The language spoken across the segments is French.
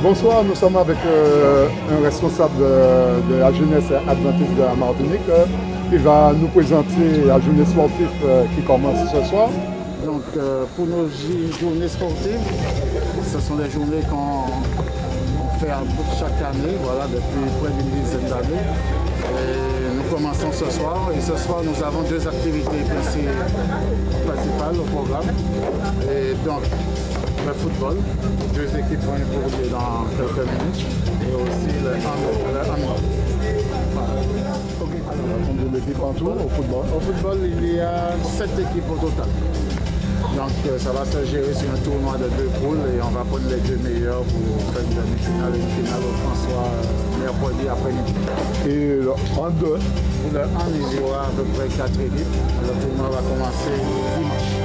Bonsoir, nous sommes avec un responsable de la jeunesse adventiste de la Martinique. Il va nous présenter la journée sportive qui commence ce soir. Donc pour nos journées sportives, ce sont des journées qu'on fait chaque année, voilà, depuis près d'une dizaine d'années. Nous commençons ce soir et ce soir nous avons deux activités principales au programme. Et donc le football, deux équipes vont évoluer dans quelques minutes, et aussi le handball. Combien d'équipes en tout au football? Au football, il y a 7 équipes au total. Donc ça va se gérer sur un tournoi de 2 poules et on va prendre les 2 meilleurs pour faire une demi-finale et une finale au François mercredi après-midi. Et le hand? Pour le hand, il y aura à peu près 4 équipes. Le tournoi va commencer dimanche.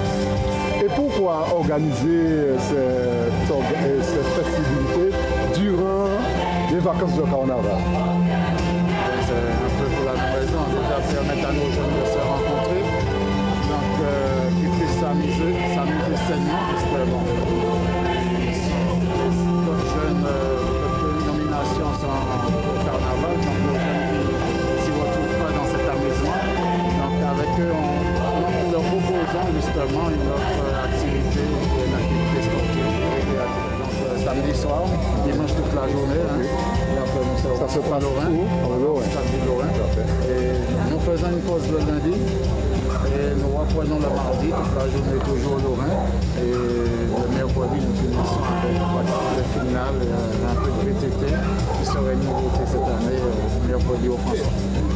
Et pourquoi organiser cette festivités durant les vacances de carnaval? C'est un peu pour la même raison, ça permettre à nos jeunes de se rencontrer, donc qu'ils puissent s'amuser sainement, parce que bon, nos jeunes, les nominations sont au carnaval, donc nos jeunes ne s'y retrouvent pas dans cet amusement. Donc avec eux, nous leur proposons justement une autre activité, une activité sportive. Donc samedi soir, dimanche toute la journée. Ça se passe Lorrain, samedi Lorrain. Et nous faisons une pause le lundi et nous reprenons le mardi, toute la journée toujours au Lorrain. Et le mercredi, nous finissons avec le final, un peu de VTT qui serait une nouveauté cette année, mercredi au François.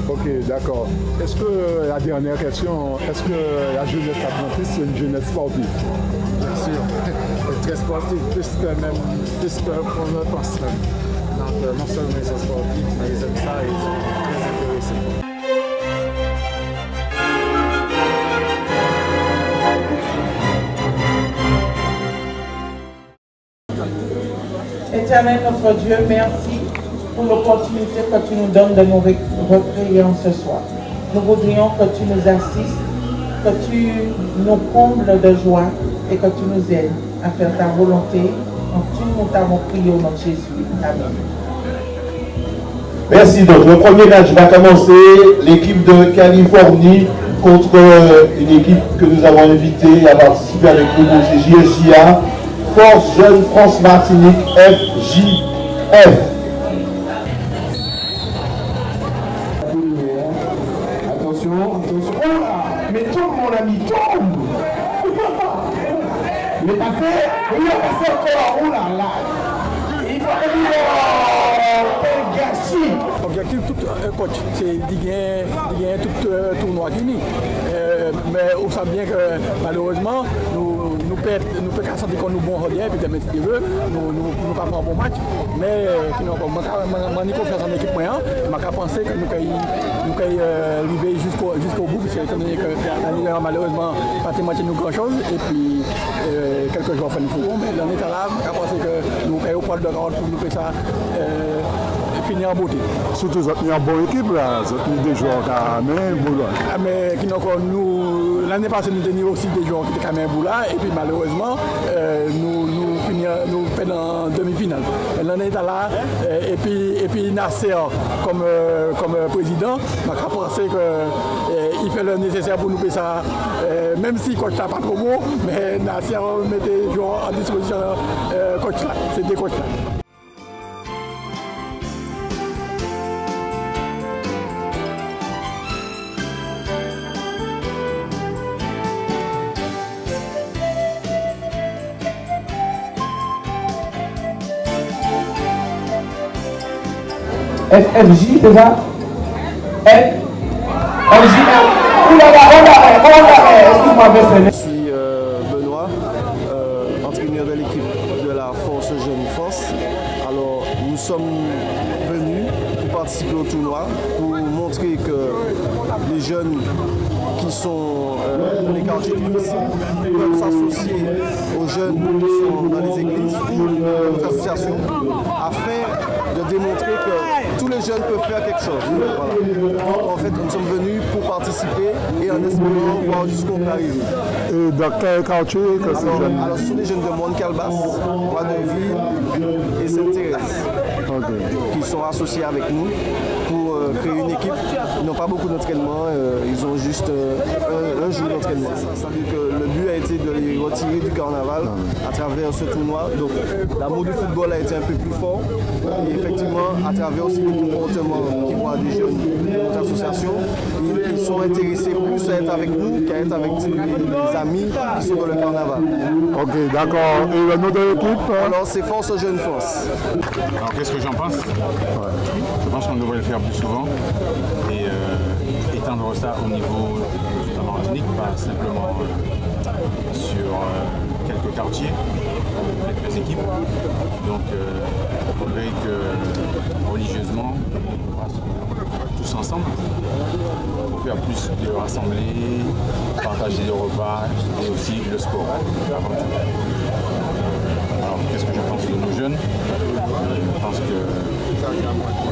Ok, d'accord. Est-ce que, la dernière question, est-ce que la jeunesse adventiste c'est une jeunesse sportive? Bien sûr, et très sportive, plus qu'on le pense même. Donc non seulement ils sont sportifs, mais ils aiment ça et ils sont très intéressés. Éternel notre Dieu, merci pour l'opportunité que tu nous donnes de nous recréer ce soir. Nous voudrions que tu nous assistes, que tu nous combles de joie et que tu nous aides à faire ta volonté. Donc, nous t'avons prié au nom de Jésus. Amen. Merci. Donc, le premier match va commencer. L'équipe de Californie contre une équipe que nous avons invitée à participer avec nous, c'est JSIA, Force Jeune France Martinique, FJF. Attention, attention. Oh là, mais tombe mon ami, tombe. Il est passé, oui, il est passé encore. Oh là là. Il faut quel gâchis. L'objectif tout coach, c'est de gagner tout tournoi fini. Mais on sait bien que malheureusement, nous pouvons casser qu'on nous bon rodien, puis si tu veux, nous pas faire un bon match. Mais je n'ai confiance en l'équipe moyenne. Je pense que nous pouvons arriver jusqu'au bout, parce que étant donné que l'année malheureusement, pas tellement grand chose. Et puis quelques joueurs font le football, mais l'année là, je pense que nous avons au poil de grande pour nous faire ça. Finir en beauté. Surtout, vous avez une bonne équipe, là. Vous avez des joueurs qui ont un boulot. Mais l'année passée, nous avons aussi des joueurs qui ont un boulot. Et puis malheureusement, nous faisons en demi-finale. L'année là, et puis Nasser comme président, je pense qu'il fait le nécessaire pour nous faire ça. Même si le coach n'a pas trop beau, mais Nasser mettait les joueurs à disposition coach là. C'est des coachs là. FFJ déjà. FFJ. Excuse-moi, je suis Benoît, entraîneur de l'équipe de la Force Jeune France. Alors nous sommes venus pour participer au tournoi, pour montrer que les jeunes qui sont dans les quartiers difficiles peuvent s'associer aux jeunes qui sont dans les églises ou d'autres associations afin de démontrer que tous les les jeunes peuvent faire quelque chose. Voilà. Donc en fait, nous sommes venus pour participer et en espérant voir jusqu'où on peut arriver. Et dans quel quartier que ces jeunes? Alors, ce sont des jeunes de Moine-Calbas, Bois-de-Ville et Sainte-Thérèse qui sont associés avec nous pour créer une équipe. Ils n'ont pas beaucoup d'entraînement, ils ont juste un jour d'entraînement. C'est-à-dire que le but a été de les retirer du carnaval à travers ce tournoi. Donc l'amour du football a été un peu plus fort. Et effectivement, à travers aussi le comportement qu'ils voient des jeunes de notre association, ils sont intéressés plus à être avec nous qu'à être avec des amis qui sont dans le carnaval. Ok, d'accord. Et le nom de l'équipe? Alors c'est Force Jeune France. Alors qu'est-ce que j'en pense? Je pense qu'on devrait le faire plus souvent et étendre ça au niveau de la Martinique, pas simplement sur quelques quartiers, quelques équipes. Donc il faudrait que religieusement, on passe tous ensemble pour faire plus de rassemblées, partager des repas et aussi le sport avant tout. Alors qu'est-ce que je pense de nos jeunes? Je pense que je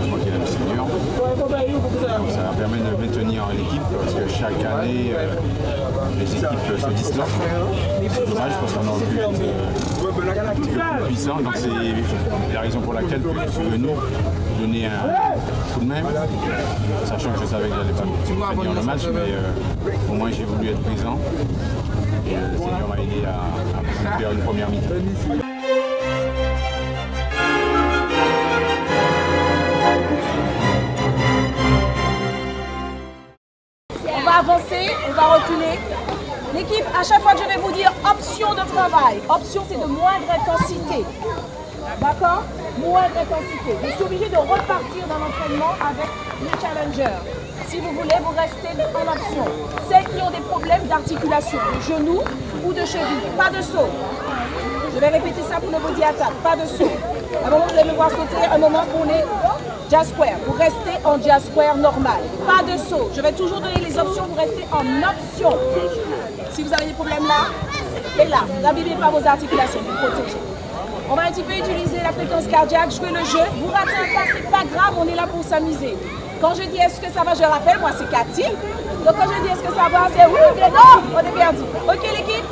crois qu'il y a le senior. Donc ça permet de maintenir l'équipe parce que chaque année les équipes se dislocent. C'est dommage parce qu'on a vu un petit peu plus puissant. Donc c'est la raison pour laquelle je suis venu donner un coup de main, sachant que je savais que je n'allais pas finir le match, mais au moins j'ai voulu être présent et le senior m'a aidé à faire une première mi-temps. On va avancer, on va reculer. L'équipe, à chaque fois que je vais vous dire option de travail, option c'est de moindre intensité. D'accord? Moindre intensité. Je suis obligé de repartir dans l'entraînement avec les challengers. Si vous voulez, vous restez en option. Celles qui ont des problèmes d'articulation, de genoux ou de cheville, pas de saut. Je vais répéter ça pour le body attack, pas de saut. À un moment, vous allez me voir sauter, un moment pour les jazz square. Vous restez en jazz square normal. Pas de saut. Je vais toujours donner les options, vous restez en option. Si vous avez des problèmes là, et là, n'abîmez pas vos articulations, vous protégez. On va un petit peu utiliser la fréquence cardiaque, jouer le jeu. Vous ratez un pas, c'est pas grave, on est là pour s'amuser. Quand je dis est-ce que ça va, je rappelle, moi c'est Cathy. Donc quand je dis est-ce que ça va, c'est oui, bien non, on est perdu. Ok l'équipe?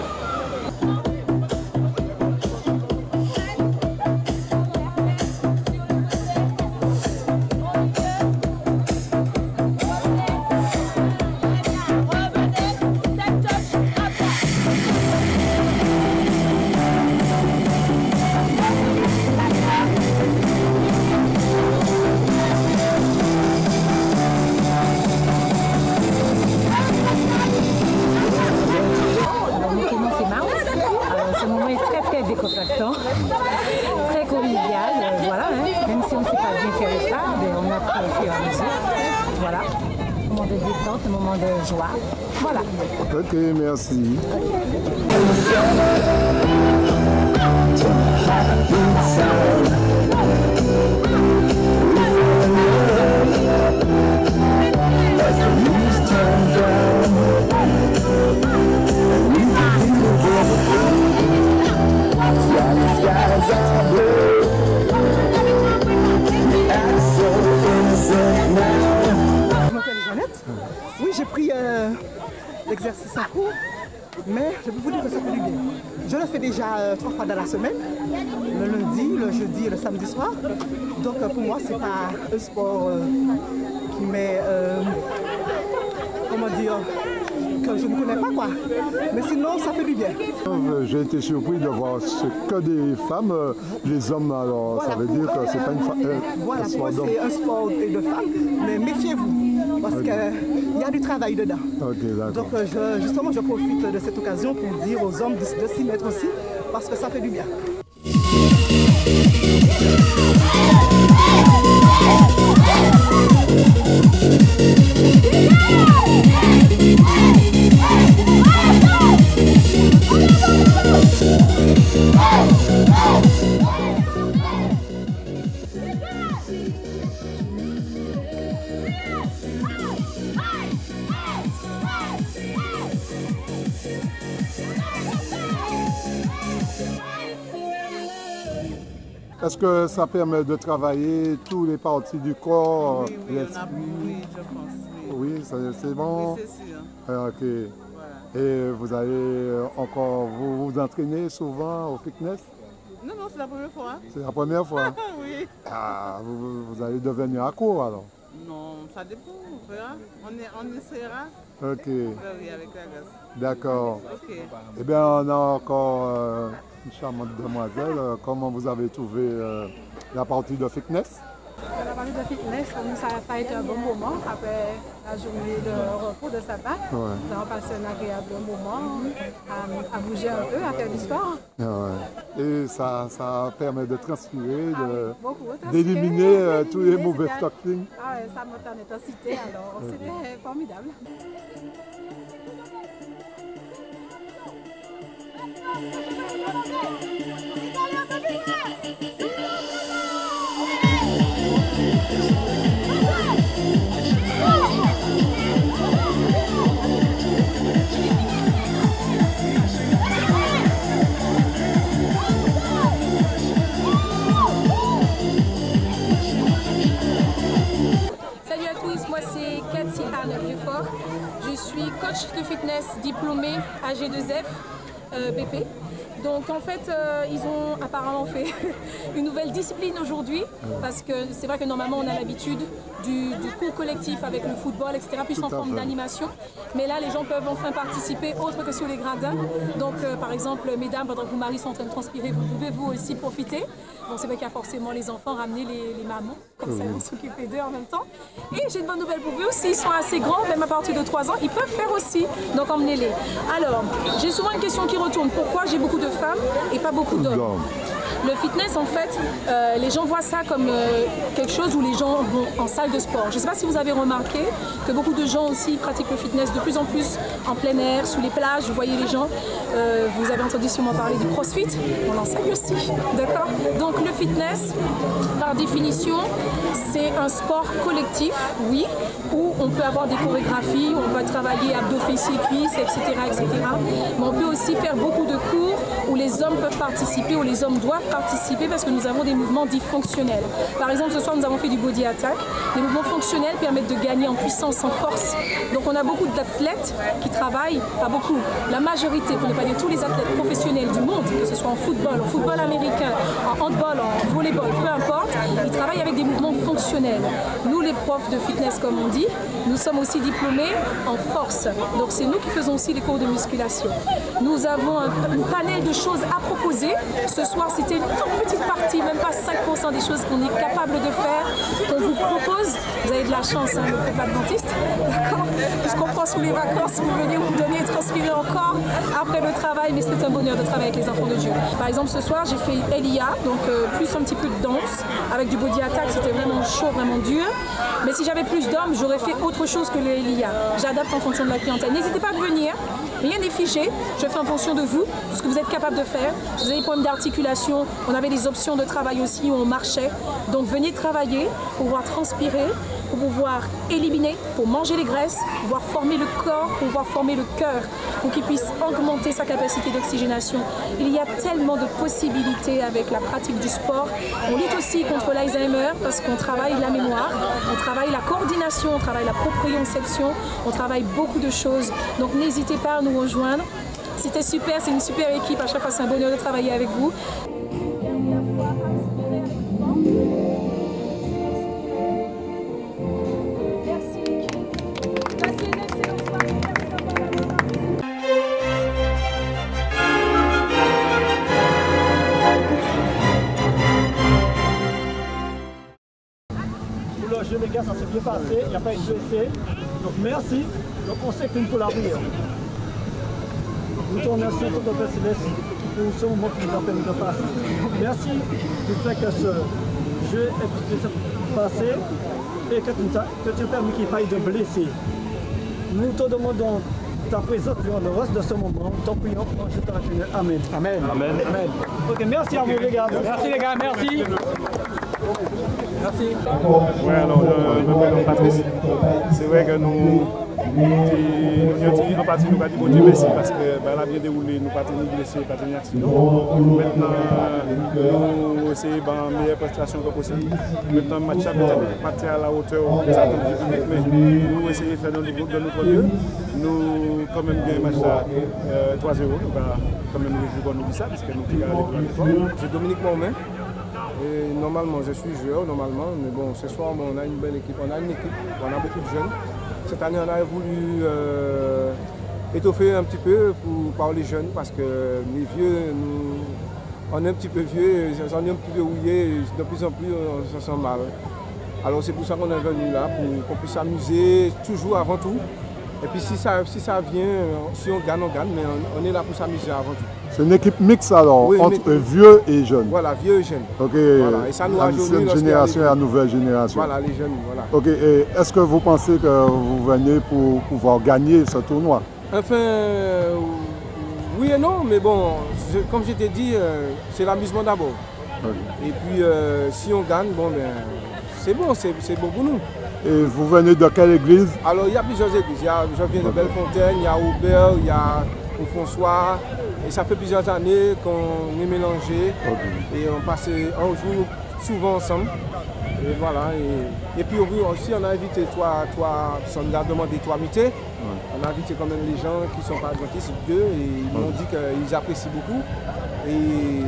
Très convivial, voilà, hein. Même si on ne sait pas bien faire le pas, on apprend au fur et à mesure. Voilà, un moment de détente, un moment de joie. Voilà. Ok, merci. Je m'appelle Jeannette. Oui, j'ai pris l'exercice en cours, mais je peux vous dire que ça fait du bien. Je le fais déjà 3 fois dans la semaine, le lundi, le jeudi et le samedi soir. Donc pour moi, c'est pas un sport qui m'est, comment dire, que je ne connais pas quoi. Mais sinon, ça fait du bien. J'ai été surpris de voir que des femmes, les hommes, alors voilà, ça veut dire que c'est pas une femme. Voilà, pour moi c'est un sport de femmes, mais méfiez-vous, parce qu'il y a du travail dedans. Donc justement, je profite de cette occasion pour dire aux hommes de s'y mettre aussi, parce que ça fait du bien. Est-ce que ça permet de travailler tous les parties du corps? Oui, oui, je pense. Oui, c'est bon? Oui, c'est sûr. Ok. Voilà. Et vous allez encore vous entraîner souvent au fitness? Non, non, c'est la première fois. C'est la première fois? Oui. Ah, vous allez devenir accro alors? Non, ça dépend, on verra. On essaiera. Ok. Oui, avec la grâce. D'accord. Ok. Eh bien, on a encore une charmante demoiselle. Comment vous avez trouvé la partie de fitness? La partie de fitness, pour nous, ça a été un bon moment après la journée de repos de sabbat. Ouais. Nous avons passé un agréable moment à bouger un peu, à faire du sport. Ouais. Et ça permet de transpirer, Beaucoup, d'éliminer tous les mauvais toxines. Ah ouais, ça monte en intensité, alors c'était formidable. Salut à tous, moi c'est Cathy Arne-Vieux-Fort. Je suis coach de fitness diplômé à G2F BP. Donc en fait, ils ont apparemment fait une nouvelle discipline aujourd'hui parce que c'est vrai que normalement on a l'habitude du cours collectif avec le football, etc., plus en forme d'animation. Mais là, les gens peuvent enfin participer autre que sur les gradins. Donc par exemple, mesdames, pendant que vos maris sont en train de transpirer, vous pouvez vous aussi profiter. Bon, c'est vrai qu'il y a forcément les enfants, ramener les mamans, comme ça ils vont s'occuper d'eux en même temps. Et j'ai une bonne nouvelle pour vous, s'ils sont assez grands, même à partir de 3 ans, ils peuvent faire aussi. Donc emmenez-les. Alors, j'ai souvent une question qui retourne. Pourquoi j'ai beaucoup de femmes et pas beaucoup d'hommes? Le fitness, en fait, les gens voient ça comme quelque chose où les gens vont en salle de sport. Je ne sais pas si vous avez remarqué que beaucoup de gens aussi pratiquent le fitness de plus en plus en plein air, sous les plages. Vous voyez les gens, vous avez entendu sûrement parler du crossfit, on enseigne aussi, d'accord? Donc le fitness, par définition, c'est un sport collectif, oui, où on peut avoir des chorégraphies, où on va travailler abdos, fessiers, cuisses, etc., etc. Mais on peut aussi faire beaucoup de cours où les hommes peuvent participer, où les hommes doivent participer parce que nous avons des mouvements dits fonctionnels. Par exemple, ce soir, nous avons fait du body attack. Les mouvements fonctionnels permettent de gagner en puissance, en force. Donc on a beaucoup d'athlètes qui travaillent, pas beaucoup, la majorité, pour ne pas dire tous les athlètes professionnels du monde, que ce soit en football américain, en handball, en volleyball, peu importe, ils travaillent avec des mouvements fonctionnels. Nous, les profs de fitness, comme on dit, nous sommes aussi diplômés en force. Donc c'est nous qui faisons aussi les cours de musculation. Nous avons un panel de choses à proposer. Ce soir, c'était une toute petite partie, même pas 5% des choses qu'on est capable de faire, qu'on vous propose. Vous avez de la chance, hein, le groupe adventiste, d'accord? Puisqu'on prend sous les vacances, vous venez vous donner et transpirer encore après le travail, mais c'est un bonheur de travailler avec les enfants de Dieu. Par exemple, ce soir, j'ai fait Elia, donc plus un petit peu de danse, avec du body attack, c'était vraiment chaud, vraiment dur. Mais si j'avais plus d'hommes, j'aurais fait autre chose que le Elia. J'adapte en fonction de la clientèle. N'hésitez pas à venir, rien n'est figé, je fais en fonction de vous, de ce que vous êtes capable de faire. Si vous avez des problèmes d'articulation, on avait des options de travail aussi où on marchait. Donc venez travailler pour pouvoir transpirer, pour pouvoir éliminer, pour manger les graisses, pour pouvoir former le corps, pour pouvoir former le cœur, pour qu'il puisse augmenter sa capacité d'oxygénation. Il y a tellement de possibilités avec la pratique du sport. On lutte aussi contre l'Alzheimer parce qu'on travaille la mémoire, on travaille la coordination, on travaille la proprioception, on travaille beaucoup de choses. Donc n'hésitez pas à nous rejoindre. C'était super, c'est une super équipe. À chaque fois, c'est un bonheur de travailler avec vous. Pour le jeu, les gars, ça s'est bien passé, il n'y a pas eu de blessés. Donc merci. Donc on sait qu'une pour l'avenir. Nous te remercions tout le Père Céleste pour ce moment qui nous a permis de passer. Merci du fait que ce jeu est passé et que tu as permis qu'il n'y ait pas eu de blessés. Nous te demandons ta présence durant le reste de ce moment. T'en prions en jetant la Genève. Amen. Amen. Amen. Amen. Ok, merci à vous les gars. Merci les gars, merci. Merci. Oui, alors je m'appelle Patrice. C'est vrai que nous Et en partie, nous avons dit bon Dieu merci parce que la bien déroulé, nous pas tenu blessé, pas tenu accident. Maintenant, nous essayons de meilleure prestation que possible. Maintenant, le match a peut-être pas à la hauteur de ça, mais nous essayons de faire de notre mieux. Nous, quand même, gagné le match à 3-0. Nous va quand même réjouir nous ça, parce que nous avons gagné l'étoile. C'est Dominique Mormain. Et normalement, je suis joueur, normalement, mais bon, ce soir, on a une belle équipe. On a une équipe, on a beaucoup de jeunes. Cette année, on a voulu étoffer un petit peu par les jeunes, parce que les vieux, on est un petit peu vieux, on est un petit peu rouillés, de plus en plus, on se sent mal. Alors c'est pour ça qu'on est venu là, pour qu'on puisse s'amuser, toujours avant tout. Et puis si ça vient, si on gagne, mais on est là pour s'amuser avant tout. C'est une équipe mixte alors, oui, entre vieux et jeunes. Voilà, vieux et jeunes. Ok, voilà. Et ça nous l'ancienne génération et la nouvelle génération. Voilà, les jeunes, voilà. Ok, et est-ce que vous pensez que vous venez pour pouvoir gagner ce tournoi? Enfin, oui et non, mais bon, comme je t'ai dit, c'est l'amusement d'abord. Okay. Et puis, si on gagne, bon, ben, c'est bon pour nous. Et vous venez de quelle église? Alors, il y a plusieurs églises. Je viens de Bellefontaine, il y a Aubert, il y a François. Et ça fait plusieurs années qu'on est mélangés. Okay. Et on joue souvent ensemble. Et voilà. Et puis aussi, on a invité on a demandé 3 mités. On a invité quand même les gens qui ne sont pas adventistes d'eux. Et ils m'ont dit qu'ils apprécient beaucoup. Et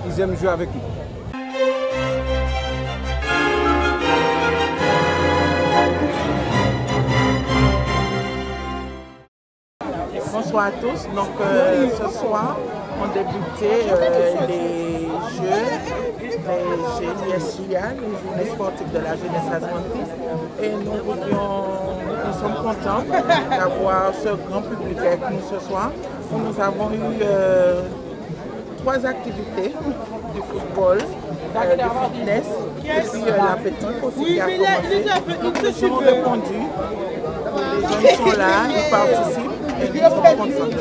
ils aiment jouer avec nous. Bonsoir à tous. Donc ce soir, on débutait les Jeux GISJA, les Journées sportives de la jeunesse adventiste. Et nous sommes contents d'avoir ce grand public avec nous ce soir. Nous avons eu 3 activités, du football, du fitness et puis la pétanque aussi qui a commencé. Les gens ont répondu, les jeunes sont là, ils participent et nous sommes contents.